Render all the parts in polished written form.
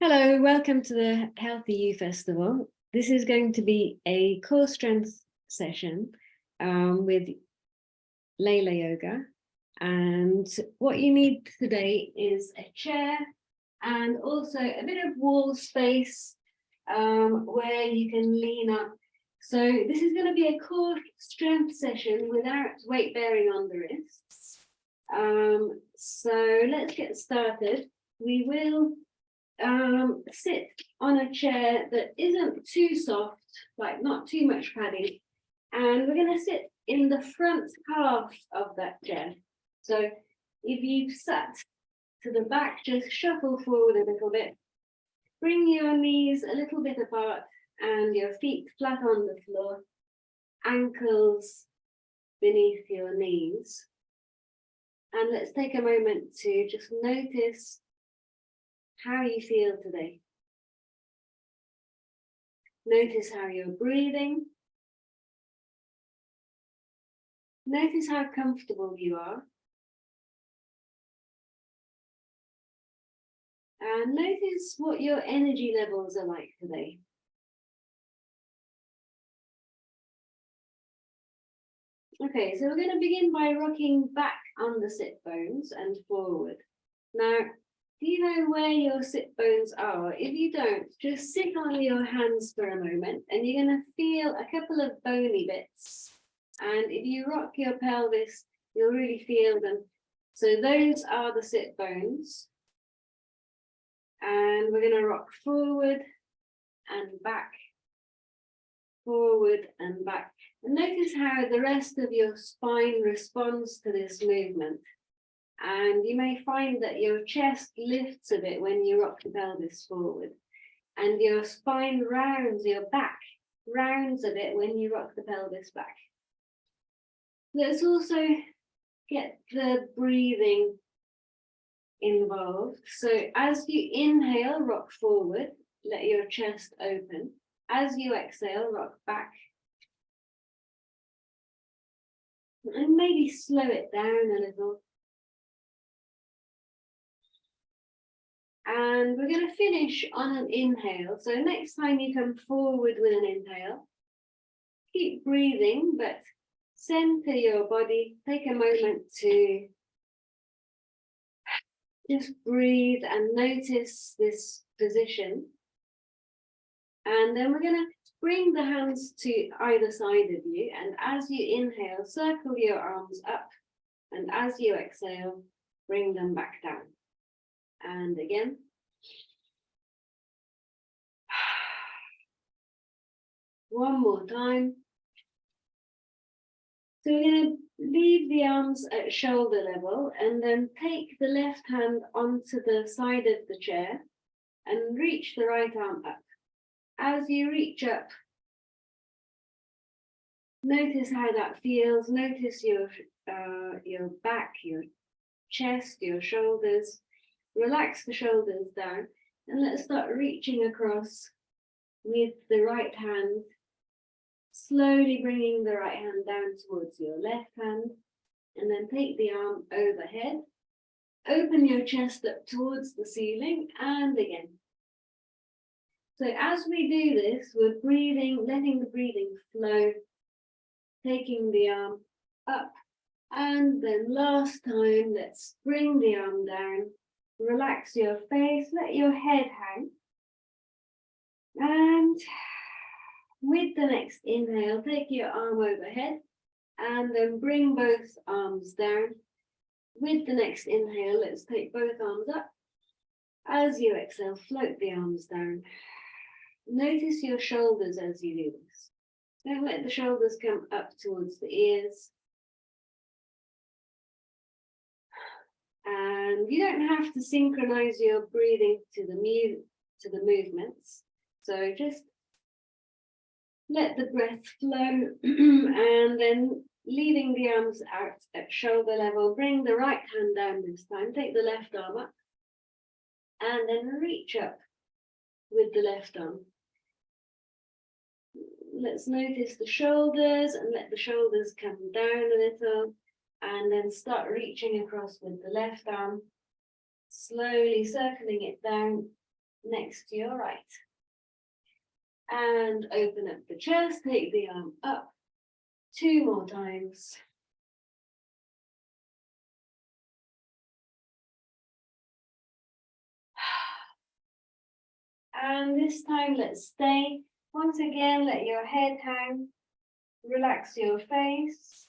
Hello, welcome to the Healthy You Festival. This is going to be a core strength session with Leyla Yoga. And what you need today is a chair and also a bit of wall space where you can lean up. So this is going to be a core strength session without weight bearing on the wrists. So let's get started. We will sit on a chair that isn't too soft, like not too much padding, and we're going to sit in the front half of that chair. So if you've sat to the back, just shuffle forward a little bit, bring your knees a little bit apart and your feet flat on the floor, ankles beneath your knees. And let's take a moment to just notice how you feel today. Notice how you're breathing. Notice how comfortable you are. And notice what your energy levels are like today. Okay, so we're going to begin by rocking back on the sit bones and forward. Now, do you know where your sit bones are? If you don't, just sit on your hands for a moment and you're going to feel a couple of bony bits. And if you rock your pelvis, you'll really feel them. So those are the sit bones. And we're going to rock forward and back, forward and back. And notice how the rest of your spine responds to this movement. And you may find that your chest lifts a bit when you rock the pelvis forward. And your spine rounds, your back rounds a bit when you rock the pelvis back. Let's also get the breathing involved. So as you inhale, rock forward, let your chest open. As you exhale, rock back. And maybe slow it down a little. And we're going to finish on an inhale. So next time you come forward with an inhale, keep breathing, but center your body. Take a moment to just breathe and notice this position. And then we're going to bring the hands to either side of you. And as you inhale, circle your arms up. And as you exhale, bring them back down. And again. One more time. So we're going to leave the arms at shoulder level and then take the left hand onto the side of the chair and reach the right arm up. As you reach up, notice how that feels. Notice your back, your chest, your shoulders. Relax the shoulders down and let's start reaching across with the right hand, slowly bringing the right hand down towards your left hand and then take the arm overhead. Open your chest up towards the ceiling and again. So as we do this, we're breathing, letting the breathing flow, taking the arm up and then last time, let's bring the arm down. Relax your face, let your head hang. And with the next inhale, take your arm overhead and then bring both arms down. With the next inhale, let's take both arms up. As you exhale, float the arms down. Notice your shoulders as you do this. Don't let the shoulders come up towards the ears. And you don't have to synchronize your breathing to the movements. So just let the breath flow and then leaving the arms out at shoulder level, bring the right hand down this time, take the left arm up and then reach up with the left arm. Let's notice the shoulders and let the shoulders come down a little. And then start reaching across with the left arm, slowly circling it down next to your right. And open up the chest, take the arm up 2 more times. And this time, let's stay. Once again, let your head hang. Relax your face.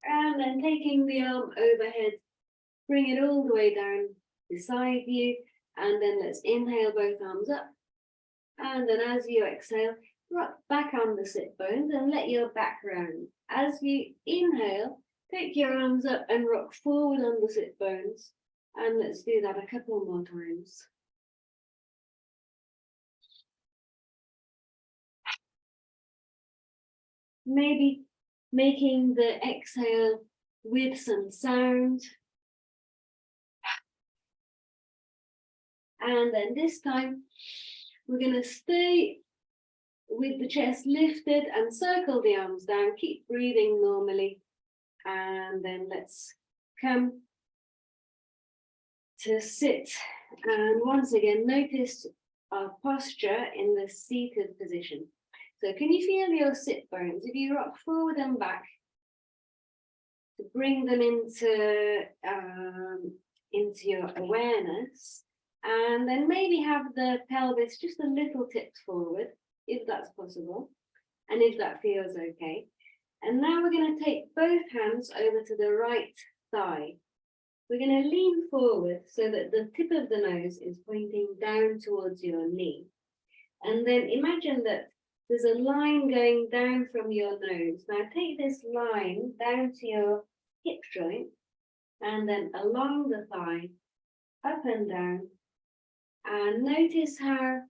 And then taking the arm overhead, bring it all the way down beside you. And then let's inhale both arms up. And then as you exhale, rock back on the sit bones and let your back round. As you inhale, take your arms up and rock forward on the sit bones. And let's do that a couple more times. Maybe making the exhale with some sound. And then this time, we're going to stay with the chest lifted and circle the arms down. Keep breathing normally. And then let's come to sit. And once again, notice our posture in the seated position. So can you feel your sit bones? If you rock forward and back, to bring them into your awareness, and then maybe have the pelvis just a little tipped forward, if that's possible, and if that feels okay. And now we're going to take both hands over to the right thigh. We're going to lean forward so that the tip of the nose is pointing down towards your knee. And then imagine that there's a line going down from your nose. Now take this line down to your hip joint and then along the thigh, up and down. And notice how,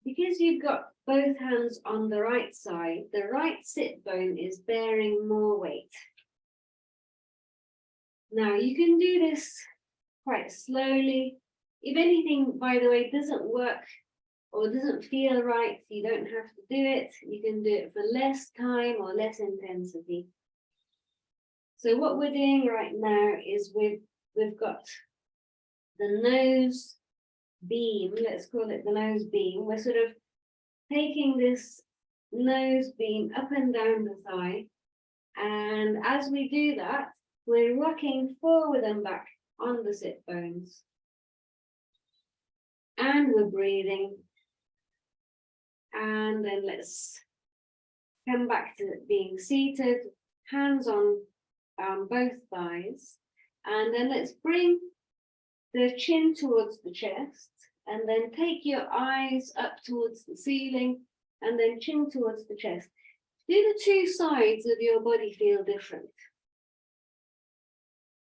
because you've got both hands on the right side, the right sit bone is bearing more weight. Now you can do this quite slowly. If anything, by the way, doesn't work or doesn't feel right, you don't have to do it. You can do it for less time or less intensity. So what we're doing right now is we've got the nose beam, let's call it the nose beam. We're sort of taking this nose beam up and down the thigh. And as we do that, we're rocking forward and back on the sit bones. And we're breathing. And then let's come back to being seated, hands on both thighs. And then let's bring the chin towards the chest. And then take your eyes up towards the ceiling. And then chin towards the chest. Do the two sides of your body feel different?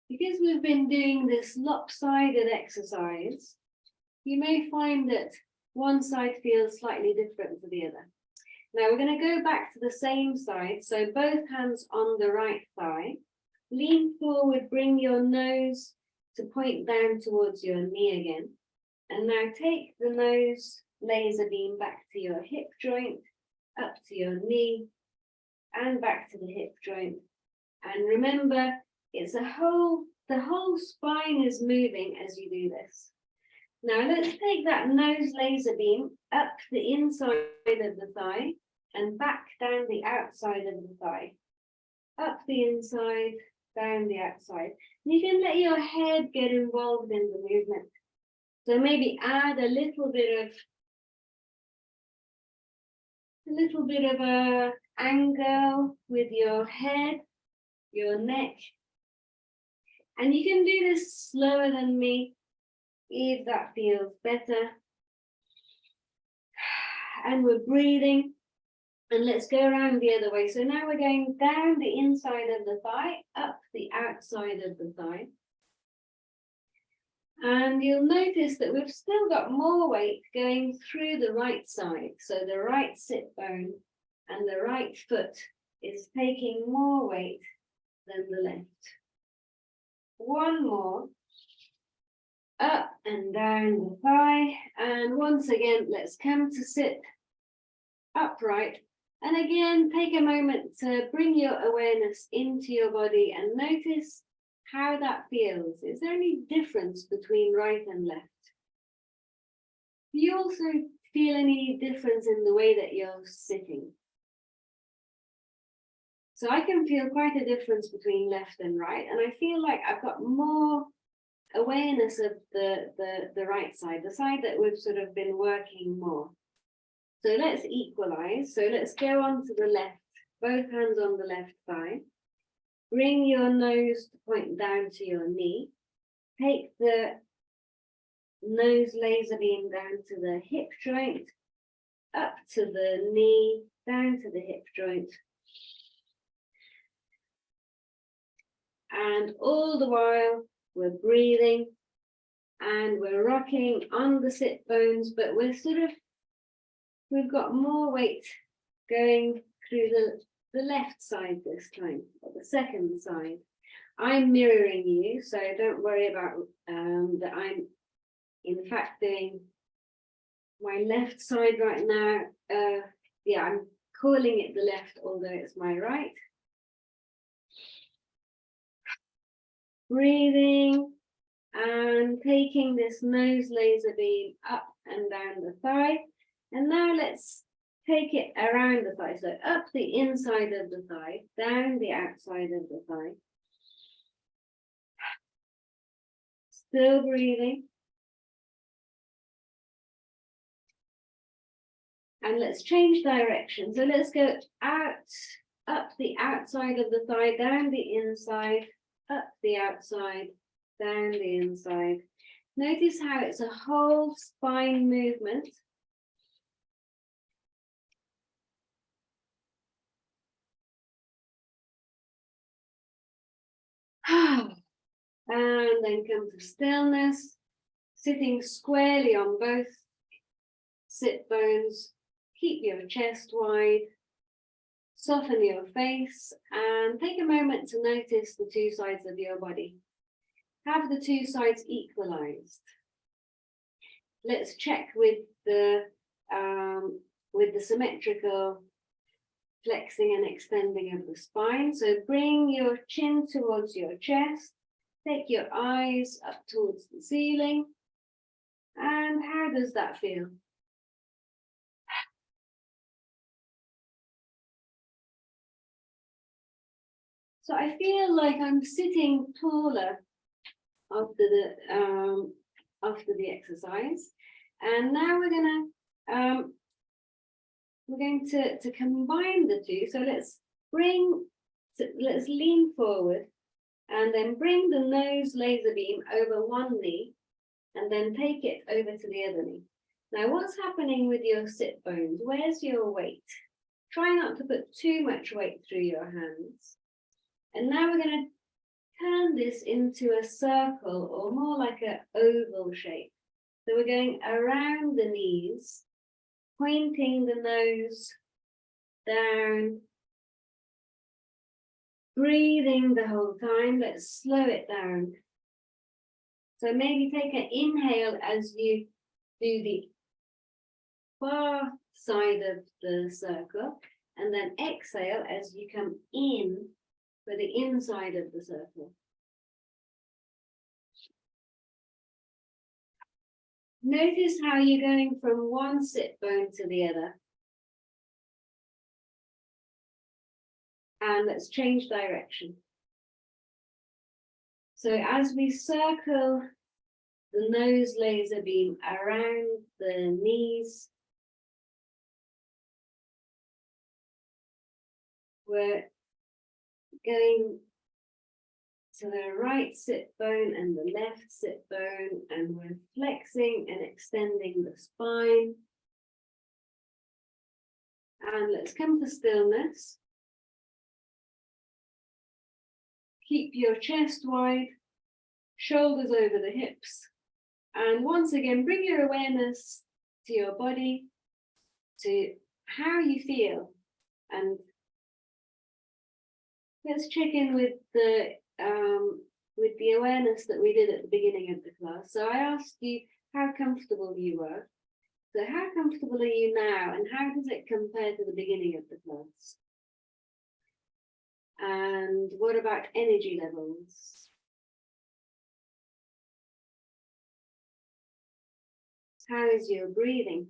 Because we've been doing this lopsided exercise, you may find that one side feels slightly different to the other. Now we're going to go back to the same side. So both hands on the right thigh. Lean forward, bring your nose to point down towards your knee again. And now take the nose laser beam back to your hip joint, up to your knee, and back to the hip joint. And remember, it's the whole spine is moving as you do this. Now let's take that nose laser beam up the inside of the thigh and back down the outside of the thigh. Up the inside, down the outside. You can let your head get involved in the movement. So maybe add a little bit of a angle with your head, your neck. And you can do this slower than me if that feels better. And we're breathing. And let's go around the other way. So now we're going down the inside of the thigh, up the outside of the thigh. And you'll notice that we've still got more weight going through the right side. So the right sit bone and the right foot is taking more weight than the left. One more. Up and down the thigh. And once again, let's come to sit upright. And again, take a moment to bring your awareness into your body and notice how that feels. Is there any difference between right and left? Do you also feel any difference in the way that you're sitting? So I can feel quite a difference between left and right, and I feel like I've got more awareness of the right side, the side that we've sort of been working more. So let's equalize. So let's go on to the left, both hands on the left thigh. Bring your nose to point down to your knee. Take the nose laser beam down to the hip joint, up to the knee, down to the hip joint. And all the while we're breathing and we're rocking on the sit bones, but we've got more weight going through the left side this time, or the second side. I'm mirroring you, so don't worry about that I'm in fact doing my left side right now. Yeah, I'm calling it the left, although it's my right. Breathing and taking this nose laser beam up and down the thigh. And now let's take it around the thigh. So up the inside of the thigh, down the outside of the thigh. Still breathing. And let's change direction. So let's go out, up the outside of the thigh, down the inside, up the outside, down the inside. Notice how it's a whole spine movement. And then come to stillness, sitting squarely on both sit bones. Keep your chest wide, soften your face, and take a moment to notice the two sides of your body. Have the two sides equalized. Let's check with the symmetrical flexing and extending of the spine. So bring your chin towards your chest, take your eyes up towards the ceiling. And how does that feel? So I feel like I'm sitting taller after the exercise, and now we're going to combine the two. So let's lean forward, and then bring the nose laser beam over one knee, and then take it over to the other knee. Now, what's happening with your sit bones? Where's your weight? Try not to put too much weight through your hands. And now we're going to turn this into a circle, or more like an oval shape. So we're going around the knees, pointing the nose down, breathing the whole time. Let's slow it down. So maybe take an inhale as you do the far side of the circle, and then exhale as you come in for the inside of the circle. Notice how you're going from one sit bone to the other. And let's change direction. So as we circle the nose laser beam around the knees, we're going to the right sit bone and the left sit bone, and we're flexing and extending the spine. And let's come to stillness. Keep your chest wide, shoulders over the hips. And once again, bring your awareness to your body, to how you feel. And let's check in with the awareness that we did at the beginning of the class. So I asked you how comfortable you were. So how comfortable are you now, and how does it compare to the beginning of the class? And what about energy levels? How is your breathing?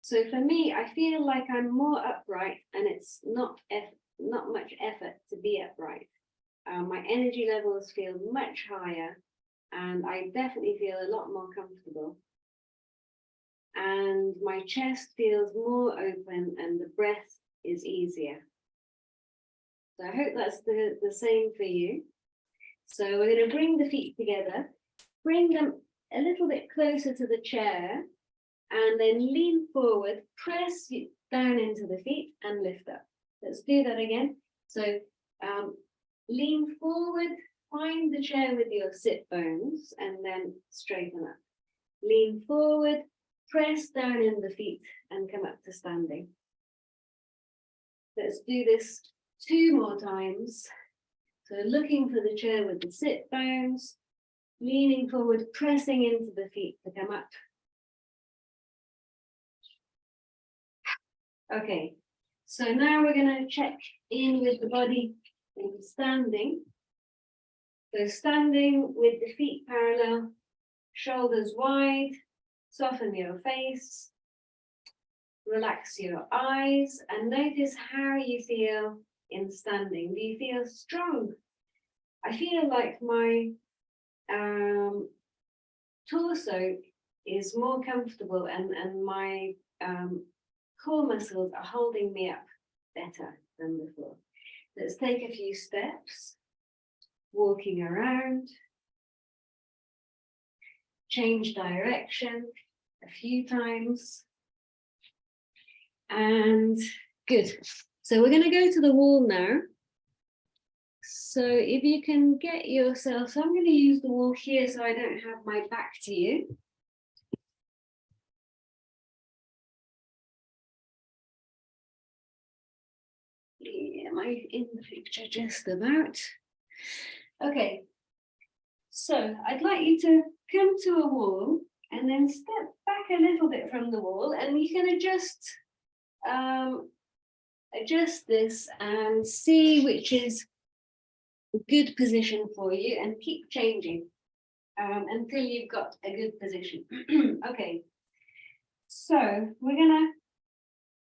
So for me, I feel like I'm more upright, and it's not much effort to be upright. My energy levels feel much higher, and I definitely feel a lot more comfortable. And my chest feels more open, and the breath is easier. So I hope that's the same for you. So we're going to bring the feet together, bring them a little bit closer to the chair, and then lean forward, press down into the feet and lift up. Let's do that again. So lean forward, find the chair with your sit bones, and then straighten up. Lean forward, press down in the feet and come up to standing. Let's do this 2 more times. So looking for the chair with the sit bones, leaning forward, pressing into the feet to come up. Okay, so now we're going to check in with the body in standing. So standing with the feet parallel, shoulders wide, soften your face, relax your eyes, and notice how you feel in standing. Do you feel strong? I feel like my torso is more comfortable, and my core muscles are holding me up better than before. Let's take a few steps, walking around, change direction a few times, and good. So we're going to go to the wall now. So if you can get yourself, so I'm going to use the wall here so I don't have my back to you. Am I in the picture just about? Okay, so I'd like you to come to a wall and then step back a little bit from the wall, and you can adjust this and see which is a good position for you, and keep changing until you've got a good position. Okay, so we're gonna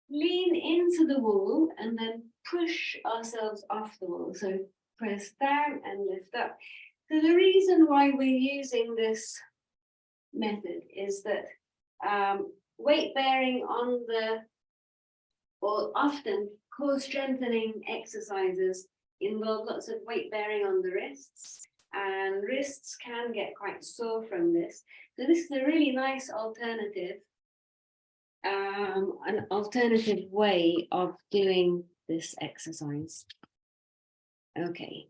lean into the wall and then push ourselves off the wall. So press down and lift up. So the reason why we're using this method is that weight bearing on or often core strengthening exercises involve lots of weight bearing on the wrists, and wrists can get quite sore from this. So this is a really nice alternative, an alternative way of doing this exercise. Okay.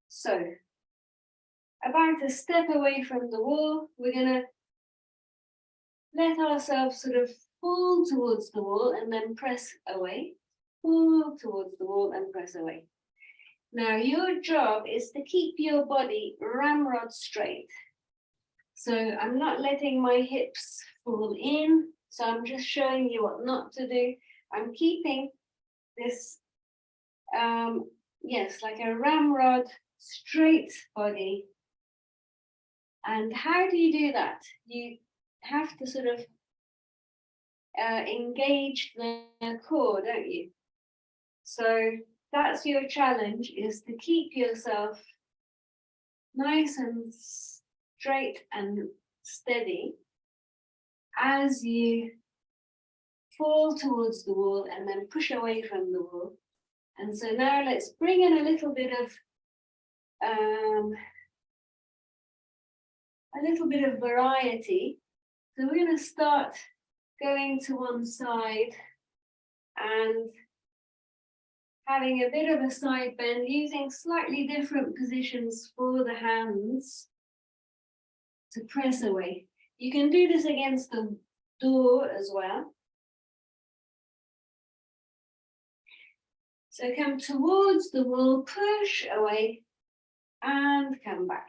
So about a step away from the wall, we're going to let ourselves sort of fall towards the wall and then press away. Pull towards the wall and press away. Now your job is to keep your body ramrod straight. So I'm not letting my hips fall in, so I'm just showing you what not to do. I'm keeping this, yes, like a ramrod straight body. And how do you do that? You have to sort of engage the core, don't you? So that's your challenge, is to keep yourself nice and straight and steady as you fall towards the wall and then push away from the wall. And so now let's bring in a little bit of variety. So we're going to start going to one side and having a bit of a side bend, using slightly different positions for the hands to press away. You can do this against the door as well. So come towards the wall, push away, and come back.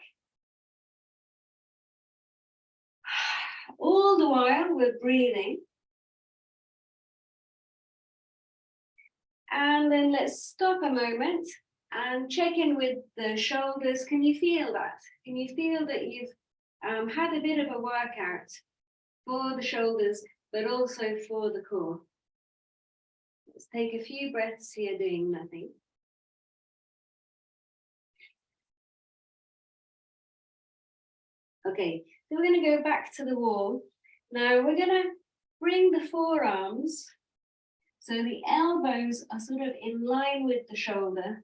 All the while we're breathing. And then let's stop a moment and check in with the shoulders. Can you feel that? Can you feel that you've had a bit of a workout for the shoulders, but also for the core. Let's take a few breaths here doing nothing. Okay, so we're going to go back to the wall. Now we're going to bring the forearms so the elbows are sort of in line with the shoulder,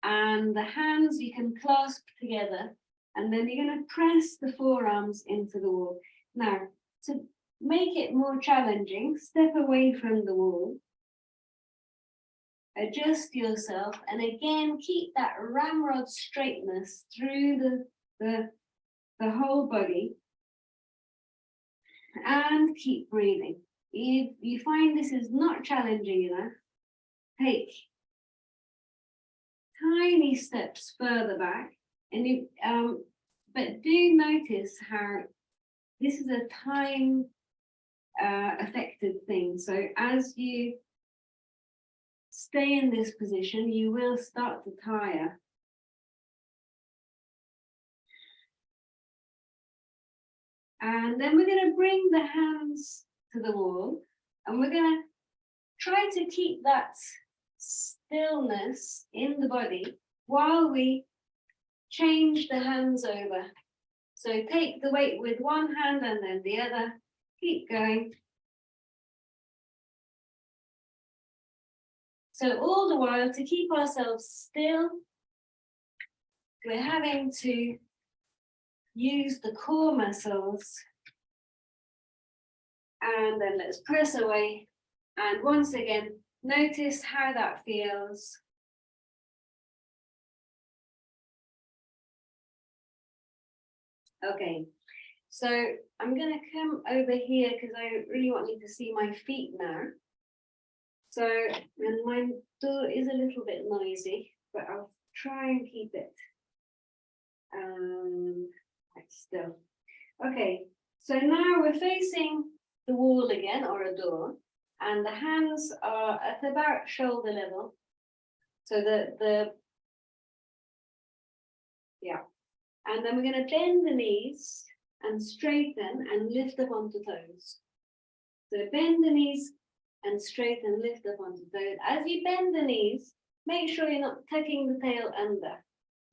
and the hands you can clasp together, and then you're going to press the forearms into the wall. Now, to make it more challenging, step away from the wall, adjust yourself, and again keep that ramrod straightness through the whole body, and keep breathing. If you find this is not challenging enough, take tiny steps further back, and but do notice how this is a time affected thing. So as you stay in this position, you will start to tire. And then we're going to bring the hands to the wall, and we're going to try to keep that stillness in the body while we change the hands over. So take the weight with one hand and then the other, keep going. So all the while, to keep ourselves still, we're having to use the core muscles. And then let's press away. And once again, notice how that feels. Okay, so I'm going to come over here because I really want you to see my feet now. So, and my door is a little bit noisy, but I'll try and keep it still. Okay, so now we're facing the wall again, or a door, and the hands are at about shoulder level. So yeah. And then we're going to bend the knees and straighten and lift up onto toes. So bend the knees and straighten, lift up onto toes. As you bend the knees, make sure you're not tucking the tail under.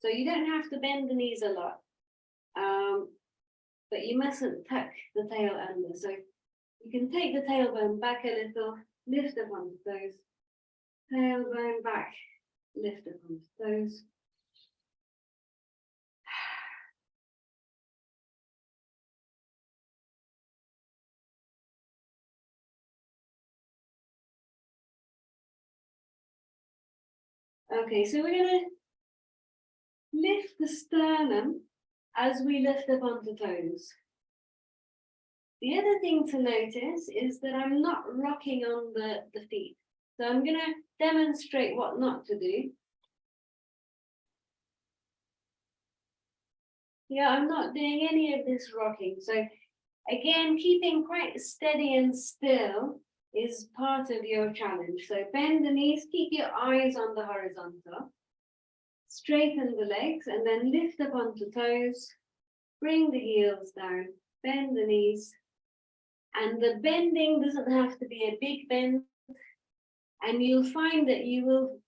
So you don't have to bend the knees a lot, but you mustn't tuck the tail under. So you can take the tailbone back a little, lift up onto toes, tailbone back, lift up onto toes. Okay, so we're going to lift the sternum as we lift up onto toes. The other thing to notice is that I'm not rocking on the feet. So I'm going to demonstrate what not to do. Yeah, I'm not doing any of this rocking. So again, keeping quite steady and still is part of your challenge. So bend the knees, keep your eyes on the horizontal, straighten the legs, and then lift up onto toes, bring the heels down, bend the knees. And the bending doesn't have to be a big bend. And you'll find that you will,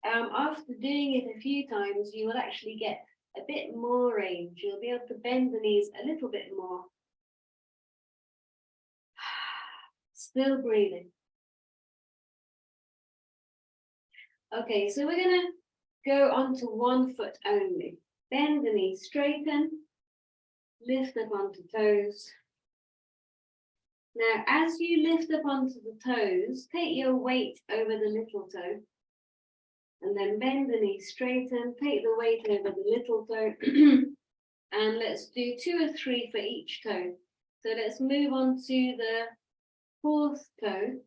after doing it a few times, you will actually get a bit more range. You'll be able to bend the knees a little bit more. Still breathing. Okay, so we're going to go onto one foot only. Bend the knees, straighten, lift up onto toes. Now, as you lift up onto the toes, take your weight over the little toe. And then bend the knee, straighten, take the weight over the little toe. And let's do 2 or 3 for each toe. So let's move on to the fourth toe.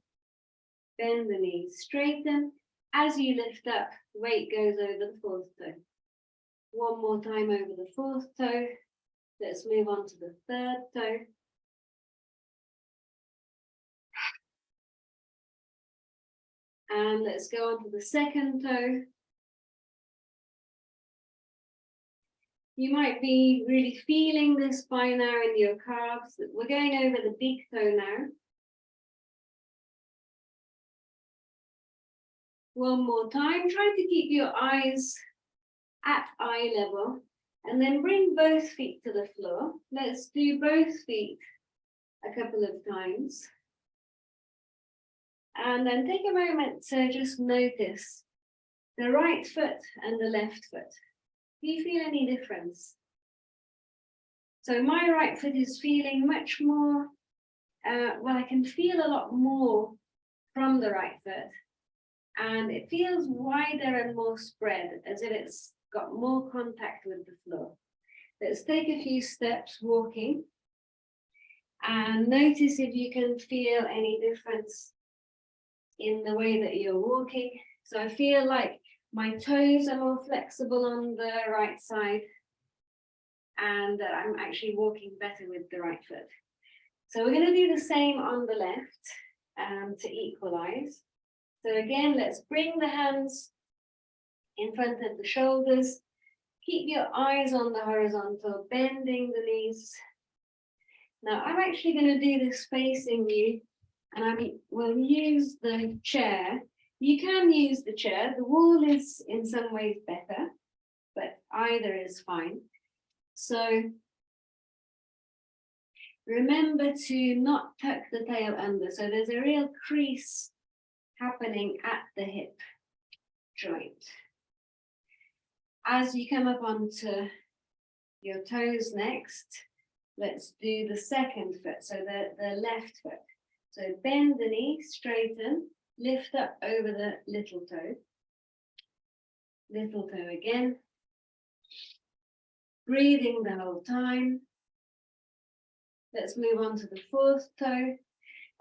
Bend the knee, straighten. As you lift up, weight goes over the fourth toe. One more time over the fourth toe. Let's move on to the third toe. And let's go on to the second toe. You might be really feeling this by now in your calves. We're going over the big toe now. One more time, try to keep your eyes at eye level and then bring both feet to the floor. Let's do both feet a couple of times. And then take a moment to just notice the right foot and the left foot. Do you feel any difference? So my right foot is feeling much more, well, I can feel a lot more from the right foot. And it feels wider and more spread, as if it's got more contact with the floor. Let's take a few steps walking and notice if you can feel any difference in the way that you're walking. So I feel like my toes are more flexible on the right side and that I'm actually walking better with the right foot. So we're going to do the same on the left to equalize. So again, let's bring the hands in front of the shoulders. Keep your eyes on the horizontal, bending the knees. Now I'm actually going to do this facing you, and I will use the chair. You can use the chair. The wall is in some ways better, but either is fine. So remember to not tuck the tail under. So there's a real crease happening at the hip joint. As you come up onto your toes next, let's do the second foot, so the left foot. So bend the knee, straighten, lift up over the little toe. Little toe again. Breathing the whole time. Let's move on to the fourth toe.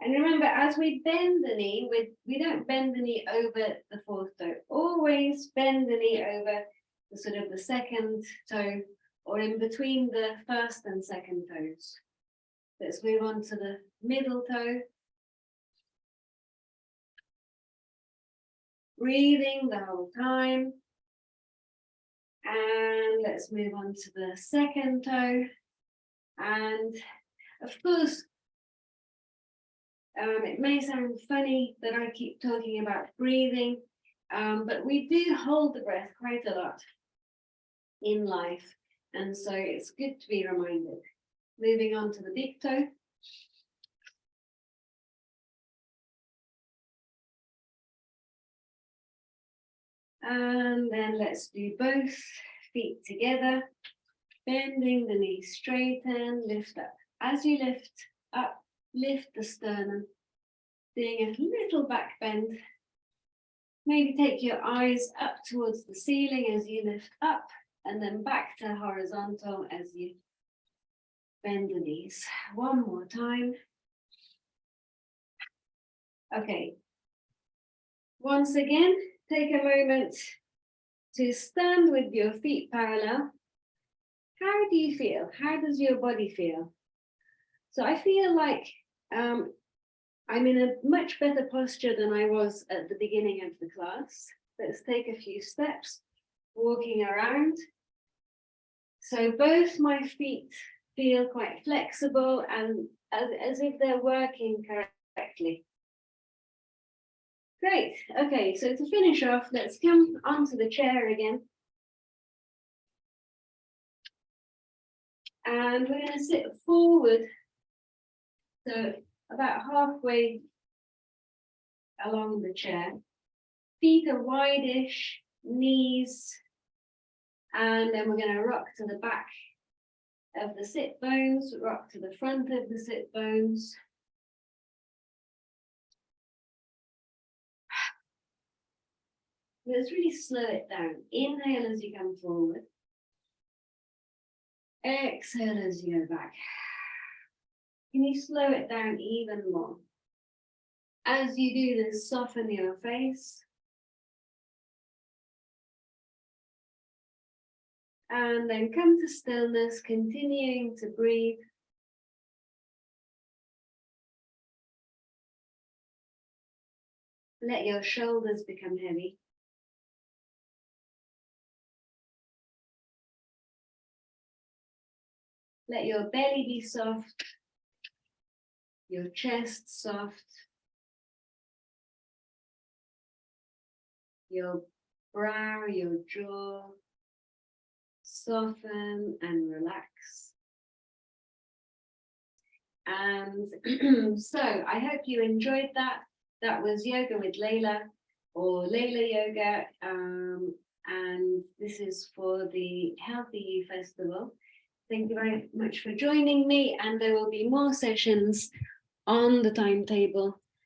And remember, as we bend the knee, we don't bend the knee over the fourth toe. Always bend the knee over the sort of the second toe or in between the first and second toes. Let's move on to the middle toe. Breathing the whole time. And let's move on to the second toe. And of course, it may sound funny that I keep talking about breathing, but we do hold the breath quite a lot in life. And so it's good to be reminded. Moving on to the big toe. And then let's do both feet together. Bending the knee, straighten, lift up. As you lift up, lift the sternum, doing a little back bend. Maybe take your eyes up towards the ceiling as you lift up, and then back to horizontal as you bend the knees. One more time. Okay. Once again, take a moment to stand with your feet parallel. How do you feel? How does your body feel? So I feel like I'm in a much better posture than I was at the beginning of the class. Let's take a few steps, walking around. So both my feet feel quite flexible and as if they're working correctly. Great. Okay, so to finish off, let's come onto the chair again. And we're going to sit forward, so about halfway along the chair. Feet are wide-ish, knees, and then we're going to rock to the back of the sit bones, rock to the front of the sit bones. Let's really slow it down. Inhale as you come forward. Exhale as you go back. Can you slow it down even more? As you do this, soften your face. And then come to stillness, continuing to breathe. Let your shoulders become heavy. Let your belly be soft, your chest soft, your brow, your jaw, soften and relax. And so I hope you enjoyed that. That was Yoga with Leyla, or Leyla Yoga. And this is for the Healthy You Festival. Thank you very much for joining me, and there will be more sessions on the timetable